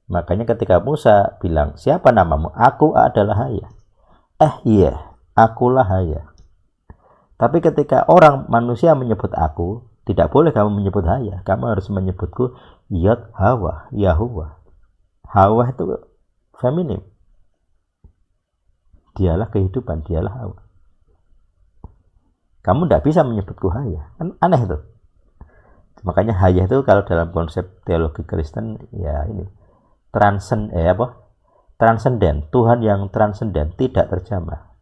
Makanya ketika Musa bilang, siapa namamu? Aku adalah Haya. Iya, akulah Haya. Tapi ketika orang manusia menyebut aku, tidak boleh kamu menyebut Haya. Kamu harus menyebutku Yod Hawa, Yahuwah. Hawa itu feminim. Dialah kehidupan, dialah Hawa. Kamu tidak bisa menyebutku Haya. Kan aneh itu. Makanya Haya itu kalau dalam konsep teologi Kristen, ya ini transenden, Tuhan yang transenden, tidak terjamah.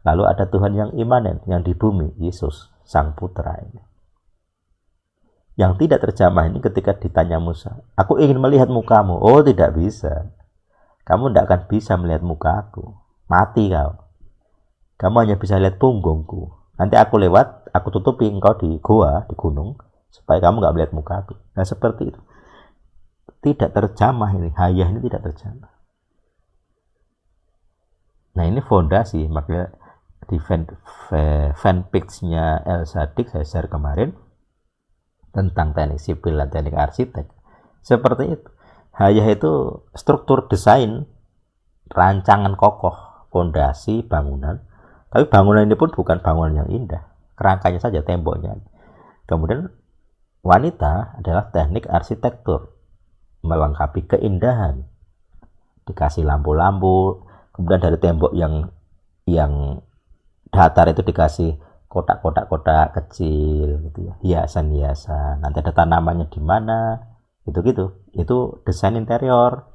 Lalu ada Tuhan yang imanen, yang di bumi, Yesus, Sang Putra ini. Yang tidak terjamah ini ketika ditanya Musa, aku ingin melihat mukamu. Oh, tidak bisa. Kamu tidak akan bisa melihat muka aku. Mati kau. Kamu hanya bisa lihat punggungku. Nanti aku lewat, aku tutupi engkau di goa, di gunung, supaya kamu nggak melihat muka aku. Nah, seperti itu. Tidak terjamah ini, Haya ini tidak terjamah. Nah, ini fondasi. Makanya di fanpage-nya El Sadik saya share kemarin tentang teknik sipil dan teknik arsitek. Seperti itu. Haya itu struktur desain, rancangan kokoh, fondasi bangunan. Tapi bangunan ini pun bukan bangunan yang indah. Kerangkanya saja, temboknya. Kemudian wanita adalah teknik arsitektur, melengkapi keindahan, dikasih lampu-lampu, kemudian dari tembok yang datar itu dikasih kotak-kotak kecil gitu ya, hiasan-hiasan, nanti ada tanamannya di mana, gitu-gitu. Itu desain interior,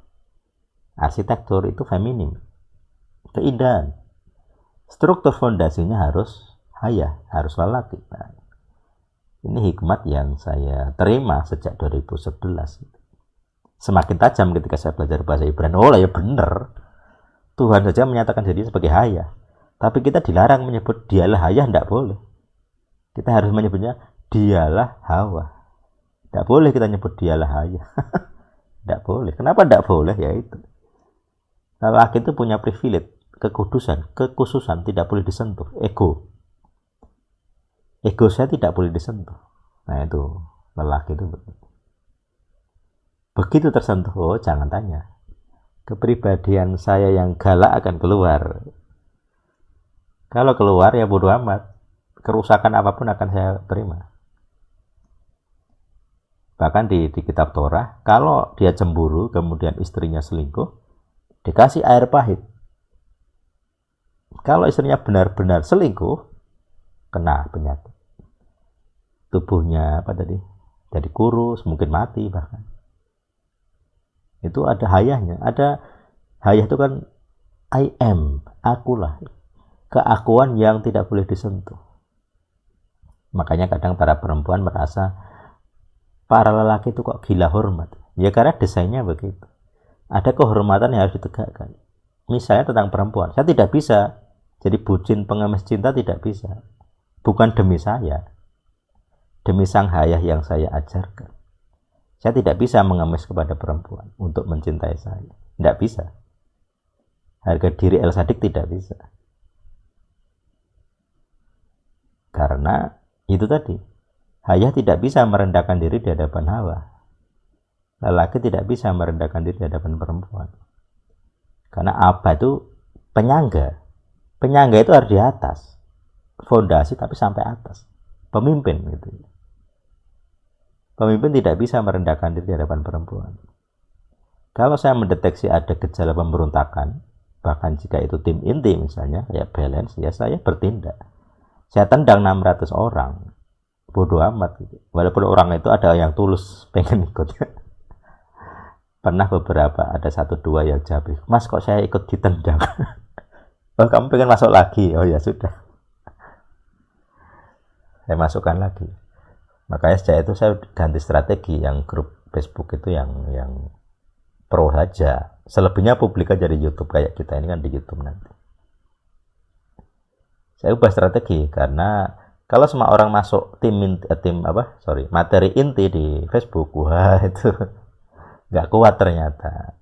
arsitektur itu feminim, keindahan. Struktur fondasinya harus Haya, harus lelaki. Nah, ini hikmat yang saya terima sejak 2011. Semakin tajam ketika saya belajar bahasa Ibrani. Oh lah ya benar. Tuhan saja menyatakan diri sebagai Haya. Tapi kita dilarang menyebut dialah Haya, tidak boleh. Kita harus menyebutnya dialah Hawa. Tidak boleh kita nyebut dialah Haya. Tidak boleh. Kenapa tidak boleh? Ya itu. Lelaki itu punya privilege, kekhususan tidak boleh disentuh. Ego saya tidak boleh disentuh. Nah itu, lelaki itu begitu tersentuh, oh jangan tanya. Kepribadian saya yang galak akan keluar. Kalau keluar ya bodo amat. Kerusakan apapun akan saya terima. Bahkan di kitab Torah, kalau dia cemburu kemudian istrinya selingkuh, dikasih air pahit. Kalau istrinya benar-benar selingkuh, kena penyakit. Tubuhnya jadi kurus, mungkin mati bahkan. Itu ada hayahnya. Ada hayah itu kan I am, akulah. Keakuan yang tidak boleh disentuh. Makanya kadang para perempuan merasa para lelaki itu kok gila hormat. Ya karena desainnya begitu. Ada kehormatan yang harus ditegakkan. Misalnya tentang perempuan, saya tidak bisa jadi bucin pengemis cinta, tidak bisa. Bukan demi saya, demi sang hayah yang saya ajarkan. Saya tidak bisa mengemis kepada perempuan untuk mencintai saya. Tidak bisa. Harga diri El Sadik tidak bisa. Karena itu tadi. Hayah tidak bisa merendahkan diri di hadapan Hawa. Lelaki tidak bisa merendahkan diri di hadapan perempuan. Karena apa itu penyangga. Penyangga itu harus di atas. Fondasi tapi sampai atas. Pemimpin gitu. Pemimpin tidak bisa merendahkan diri di hadapan perempuan. Kalau saya mendeteksi ada gejala pemberontakan, bahkan jika itu tim inti misalnya, kayak balance, ya saya bertindak. Saya tendang 600 orang. Bodoh amat gitu. Walaupun orang itu ada yang tulus pengen ikut. Pernah beberapa, ada 1-2 yang jawab, Mas kok saya ikut ditendang? Oh kamu pengen masuk lagi? Oh ya sudah. Saya masukkan lagi. Makanya sejak itu saya ganti strategi, yang grup Facebook itu yang pro saja. Selebihnya publik aja di YouTube, kayak kita ini kan di YouTube nanti. Saya ubah strategi karena kalau semua orang masuk materi inti di Facebook, wah itu nggak kuat ternyata.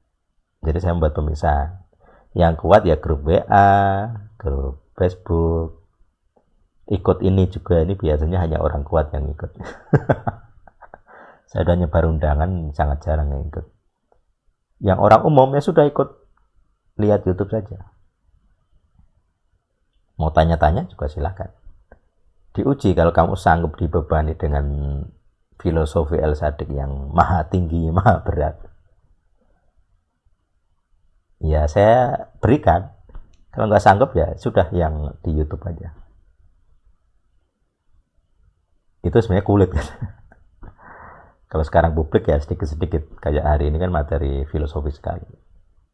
Jadi saya membuat pemisahan. Yang kuat ya grup WA, grup Facebook. Ikut ini juga, ini biasanya hanya orang kuat yang ikut. Saya udah nyebar undangan, sangat jarang yang ikut. Yang orang umum ya sudah ikut lihat YouTube saja. Mau tanya-tanya juga silakan. Diuji kalau kamu sanggup dibebani dengan filosofi El Sadik yang maha tinggi, maha berat. Ya saya berikan. Kalau nggak sanggup ya sudah yang di YouTube aja. Itu sebenarnya kulit kan. Kalau sekarang publik ya sedikit-sedikit. Kayak hari ini kan materi filosofi sekali.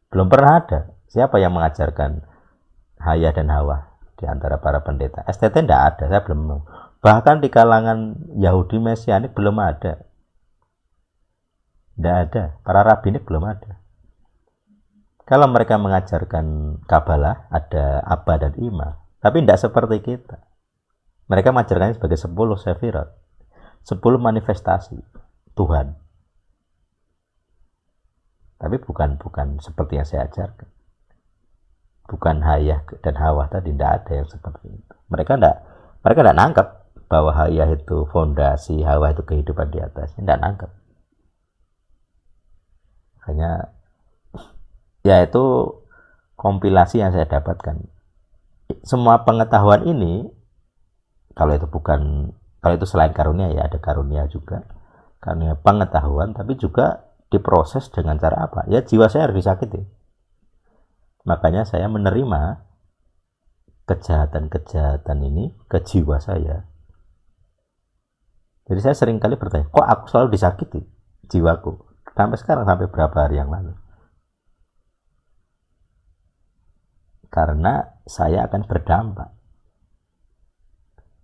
Belum pernah ada. Siapa yang mengajarkan haya dan hawa di antara para pendeta? STT tidak ada, saya belum mau. Bahkan di kalangan Yahudi Mesianik belum ada. Tidak ada. Para rabbinik belum ada. Kalau mereka mengajarkan Kabalah, ada Abba dan Ima. Tapi tidak seperti kita. Mereka mengajarkannya sebagai 10 sefirot. 10 manifestasi Tuhan. Tapi bukan seperti yang saya ajarkan. Bukan hayah dan hawa tadi, tidak ada yang seperti itu. Mereka tidak nangkep bahwa hayah itu fondasi, hawa itu kehidupan di atas. Tidak nangkep. Hanya ya itu kompilasi yang saya dapatkan. Semua pengetahuan ini kalau itu selain karunia ya ada karunia juga. Karunia pengetahuan tapi juga diproses dengan cara apa? Ya jiwa saya harus disakiti. Makanya saya menerima kejahatan-kejahatan ini ke jiwa saya. Jadi saya sering kali bertanya, kok aku selalu disakiti jiwaku? Sampai sekarang, sampai berapa hari yang lalu. Karena saya akan berdampak.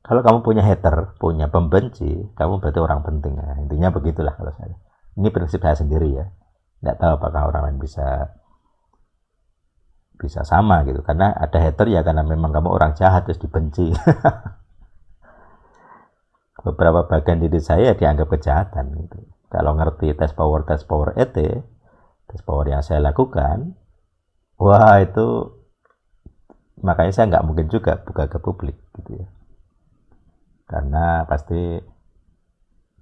Kalau kamu punya hater, punya pembenci, kamu berarti orang penting. Ya. Intinya begitulah kalau saya. Ini prinsip saya sendiri ya. Tidak tahu apakah orang lain bisa sama gitu. Karena ada hater ya karena memang kamu orang jahat terus dibenci. Beberapa bagian diri saya dianggap kejahatan gitu. Kalau ngerti tes power ET, tes power yang saya lakukan, wah itu makanya saya nggak mungkin juga buka ke publik gitu ya. Karena pasti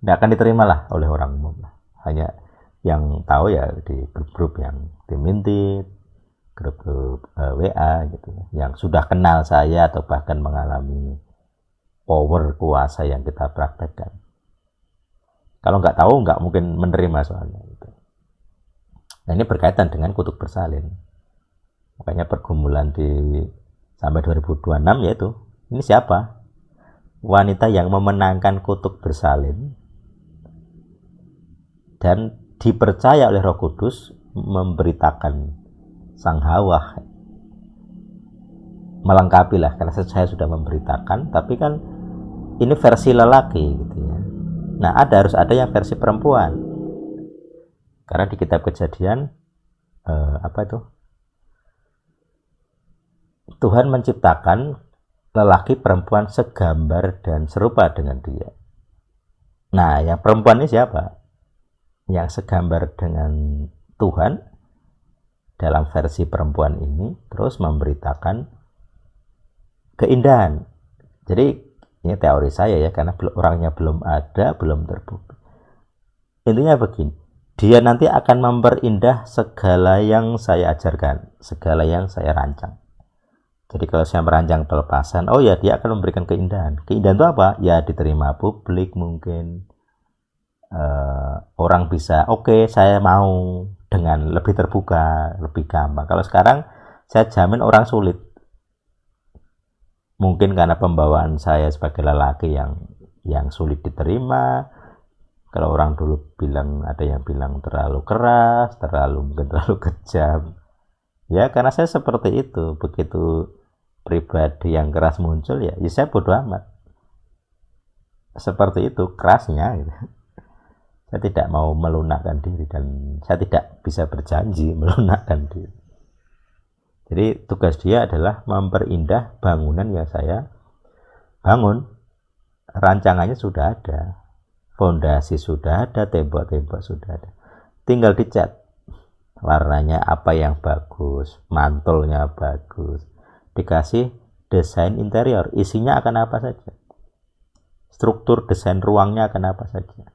tidak akan diterima lah oleh orang umum. Hanya yang tahu ya di grup-grup yang tim inti, grup-grup WA gitu ya, yang sudah kenal saya atau bahkan mengalami power kuasa yang kita praktekkan. Kalau nggak tahu nggak mungkin menerima soalnya gitu. Nah ini berkaitan dengan kutuk bersalin. Makanya pergumulan sampai 2026 yaitu ini siapa? Wanita yang memenangkan kutuk bersalin dan dipercaya oleh Roh Kudus memberitakan sang Hawa, melengkapi lah karena saya sudah memberitakan, tapi kan ini versi lelaki gitu ya. Nah harus ada yang versi perempuan karena di kitab Kejadian Tuhan menciptakan lelaki perempuan segambar dan serupa dengan dia. Nah yang perempuan ini siapa? Yang segambar dengan Tuhan dalam versi perempuan ini terus memberitakan keindahan. Jadi ini teori saya ya karena orangnya belum ada, belum terbukti. Intinya begini, dia nanti akan memperindah segala yang saya ajarkan, segala yang saya rancang. Jadi kalau saya merancang pelepasan, oh ya dia akan memberikan keindahan. Keindahan itu apa? Ya diterima publik mungkin. Orang bisa, oke, saya mau dengan lebih terbuka, lebih gampang. Kalau sekarang saya jamin orang sulit. Mungkin karena pembawaan saya sebagai lelaki yang sulit diterima. Kalau orang dulu bilang, ada yang bilang terlalu keras, mungkin terlalu kejam. Ya karena saya seperti itu. Begitu pribadi yang keras muncul ya saya bodo amat. Seperti itu kerasnya gitu. Saya tidak mau melunakkan diri dan saya tidak bisa berjanji melunakkan diri. Jadi tugas dia adalah memperindah bangunan yang saya bangun. Rancangannya sudah ada, fondasi sudah ada, tembok-tembok sudah ada, tinggal dicat warnanya apa yang bagus, mantolnya bagus, dikasih desain interior, isinya akan apa saja, struktur desain ruangnya akan apa saja.